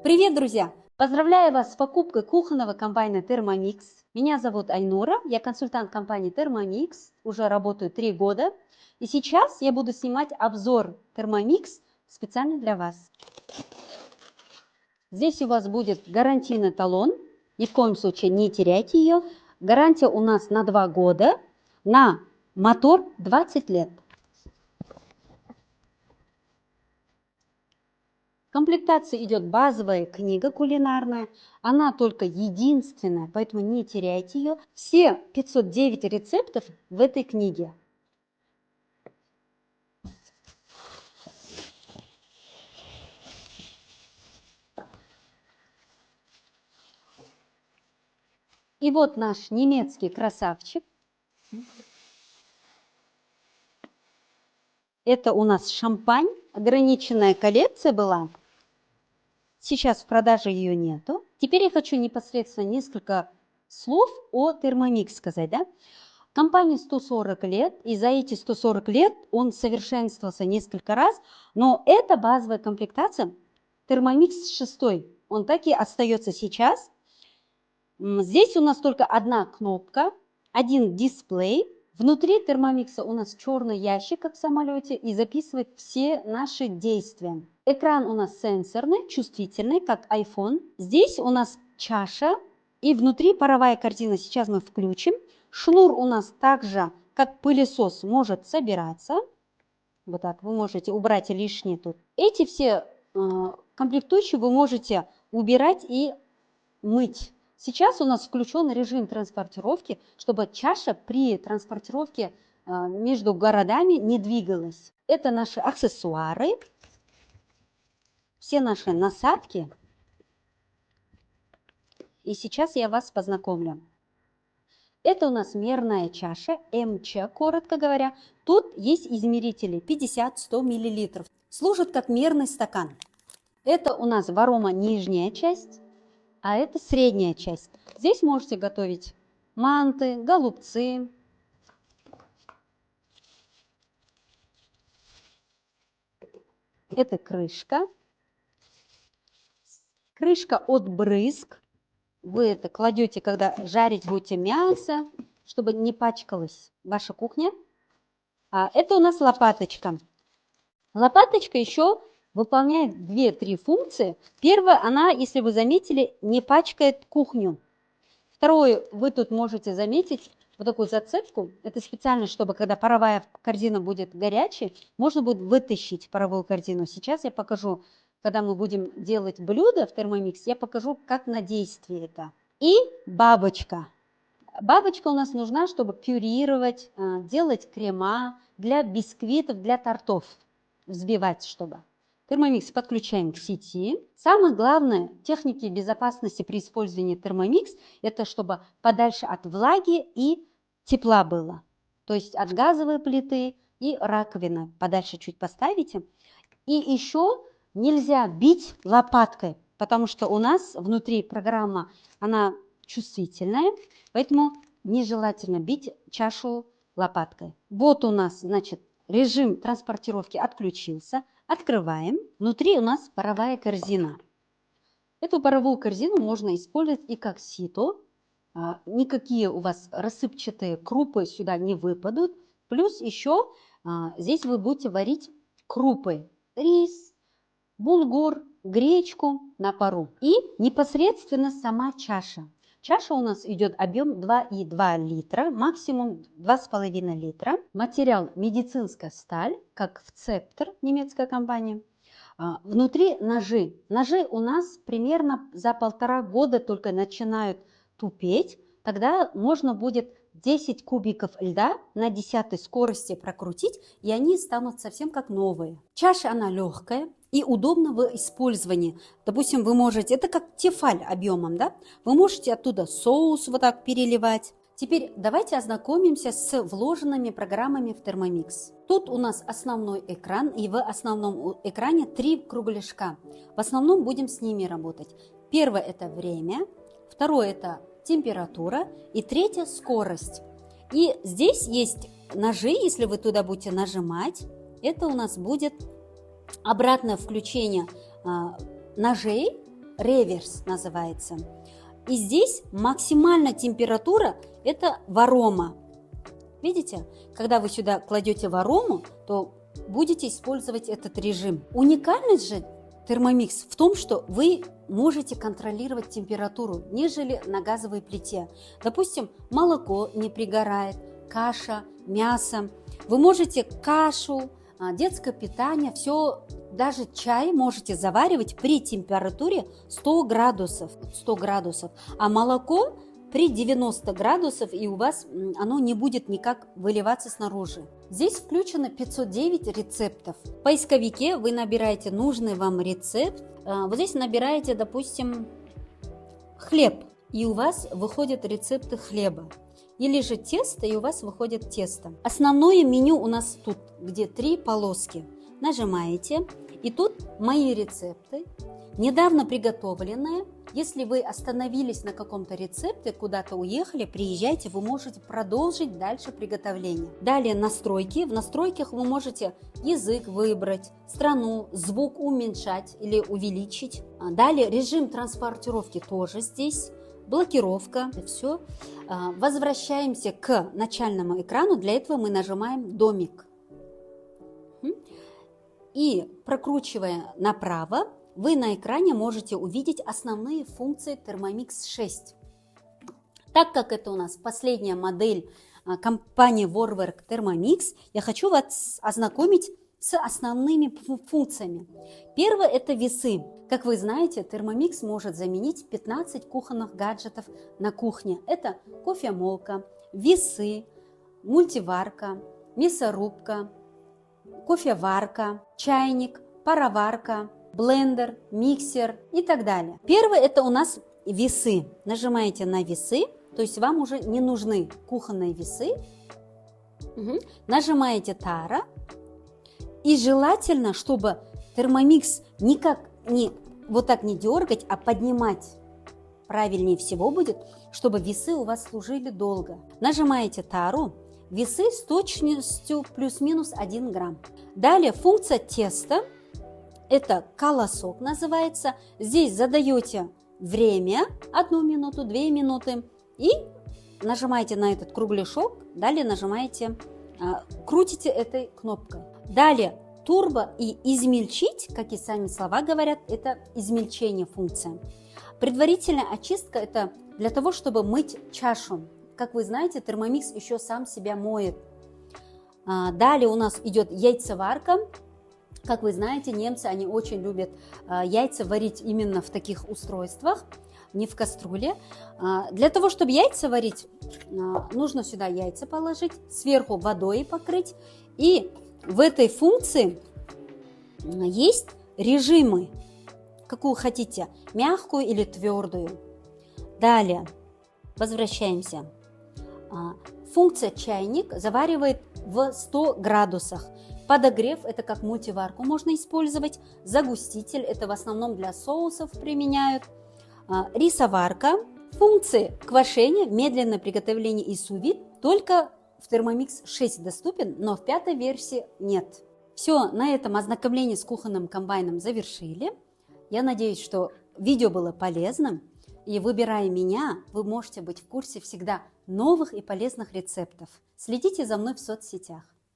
Привет, друзья! Поздравляю вас с покупкой кухонного комбайна Thermomix. Меня зовут Айнура, я консультант компании Thermomix, уже работаю 3 года. И сейчас я буду снимать обзор Thermomix специально для вас. Здесь у вас будет гарантийный талон, ни в коем случае не теряйте ее. Гарантия у нас на 2 года, на мотор 20 лет. В комплектации идет базовая книга кулинарная, она только единственная, поэтому не теряйте ее. Все 509 рецептов в этой книге. И вот наш немецкий красавчик. Это у нас шампань, ограниченная коллекция была. Сейчас в продаже ее нету. Теперь я хочу непосредственно несколько слов о Thermomix сказать, да? Компании 140 лет, и за эти 140 лет он совершенствовался несколько раз, но это базовая комплектация Thermomix 6, он так и остается сейчас. Здесь у нас только одна кнопка, один дисплей. Внутри Thermomix у нас черный ящик, как в самолете, и записывает все наши действия. Экран у нас сенсорный, чувствительный, как iPhone. Здесь у нас чаша и внутри паровая корзина. Сейчас мы включим. Шнур у нас также, как пылесос, может собираться. Вот так, вы можете убрать лишнее тут. Эти все комплектующие вы можете убирать и мыть. Сейчас у нас включен режим транспортировки, чтобы чаша при транспортировке между городами не двигалась. Это наши аксессуары, все наши насадки. И сейчас я вас познакомлю. Это у нас мерная чаша, МЧ, коротко говоря. Тут есть измерители 50-100 мл. Служит как мерный стакан. Это у нас варома нижняя часть, а это средняя часть. Здесь можете готовить манты, голубцы. Это крышка. Крышка от брызг. Вы это кладете, когда жарить будете мясо, чтобы не пачкалась ваша кухня. А это у нас лопаточка. Лопаточка еще выполняет 2-3 функции. Первая, она, если вы заметили, не пачкает кухню. Второе, вы тут можете заметить вот такую зацепку. Это специально, чтобы когда паровая корзина будет горячей, можно будет вытащить паровую корзину. Сейчас я покажу, когда мы будем делать блюдо в Thermomix, я покажу, как на действие это. И бабочка. Бабочка у нас нужна, чтобы пюрировать, делать крема для бисквитов, для тортов, взбивать чтобы. Thermomix подключаем к сети. Самое главное, техники безопасности при использовании Thermomix, это чтобы подальше от влаги и тепла было. То есть от газовой плиты и раковины подальше чуть поставите. И еще нельзя бить лопаткой, потому что у нас внутри программа, она чувствительная, поэтому нежелательно бить чашу лопаткой. Вот у нас, значит, режим транспортировки отключился. Открываем. Внутри у нас паровая корзина. Эту паровую корзину можно использовать и как сито. Никакие у вас рассыпчатые крупы сюда не выпадут. Плюс еще здесь вы будете варить крупы. Рис, булгур, гречку на пару. И непосредственно сама чаша. Чаша у нас идет объем 2,2 литра, максимум 2,5 литра. Материал медицинская сталь, как в Цептер, немецкая компания. Внутри ножи. Ножи у нас примерно за 1,5 года только начинают тупеть. Тогда можно будет 10 кубиков льда на 10 скорости прокрутить, и они станут совсем как новые. Чаша, она легкая и удобна в использовании. Допустим, вы можете, это как тефаль объемом, да? Вы можете оттуда соус вот так переливать. Теперь давайте ознакомимся с вложенными программами в Thermomix. Тут у нас основной экран, и в основном экране 3 кругляшка. В основном будем с ними работать. Первое – это время, второе – это температура, и третье – скорость. И здесь есть ножи, если вы туда будете нажимать, это у нас будет обратное включение ножей, реверс называется. И здесь максимальная температура – это варома. Видите, когда вы сюда кладете варому, то будете использовать этот режим. Уникальность же термомикс в том, что вы можете контролировать температуру, нежели на газовой плите. Допустим, молоко не пригорает, каша, мясо. Вы можете кашу, детское питание, все, даже чай можете заваривать при температуре 100 градусов, а молоко при 90 градусов, и у вас оно не будет никак выливаться снаружи. Здесь включено 509 рецептов. В поисковике вы набираете нужный вам рецепт. Вот здесь набираете, допустим, хлеб, и у вас выходят рецепты хлеба. Или же тесто, и у вас выходит тесто. Основное меню у нас тут, где 3 полоски. Нажимаете, и тут мои рецепты, недавно приготовленные. Если вы остановились на каком-то рецепте, куда-то уехали, приезжайте, вы можете продолжить дальше приготовление. Далее настройки. В настройках вы можете язык выбрать, страну, звук уменьшать или увеличить. Далее режим транспортировки тоже здесь. Блокировка. Все. Возвращаемся к начальному экрану. Для этого мы нажимаем домик. И прокручивая направо, вы на экране можете увидеть основные функции Thermomix 6. Так как это у нас последняя модель компании Vorwerk Thermomix, я хочу вас ознакомить с основными функциями. Первое – это весы. Как вы знаете, Thermomix может заменить 15 кухонных гаджетов на кухне. Это кофемолка, весы, мультиварка, мясорубка, кофеварка, чайник, пароварка, блендер, миксер и так далее. Первое – это у нас весы. Нажимаете на весы, то есть вам уже не нужны кухонные весы. Нажимаете тара. И желательно, чтобы Thermomix никак не вот так не дергать, а поднимать. Правильнее всего будет, чтобы весы у вас служили долго. Нажимаете тару. Весы с точностью плюс-минус 1 грамм. Далее функция теста. Это колосок называется. Здесь задаете время, 1 минуту, 2 минуты. И нажимаете на этот кругляшок. Далее нажимаете, крутите этой кнопкой. Далее турбо и измельчить, как и сами слова говорят, это измельчение функция. Предварительная очистка – это для того, чтобы мыть чашу. Как вы знаете, Thermomix еще сам себя моет. Далее у нас идет яйцеварка. Как вы знаете, немцы, они очень любят яйца варить именно в таких устройствах, не в кастрюле. Для того, чтобы яйца варить, нужно сюда яйца положить, сверху водой покрыть. И в этой функции есть режимы, какую хотите, мягкую или твердую. Далее возвращаемся. Функция чайник заваривает в 100 градусах. Подогрев – это как мультиварку можно использовать. Загуститель – это в основном для соусов применяют. Рисоварка. Функции квашения, медленное приготовление и су-вид только в Thermomix 6 доступен, но в 5 версии нет. Все, на этом ознакомление с кухонным комбайном завершили. Я надеюсь, что видео было полезным. И выбирая меня, вы можете быть в курсе всегда новых и полезных рецептов. Следите за мной в соцсетях.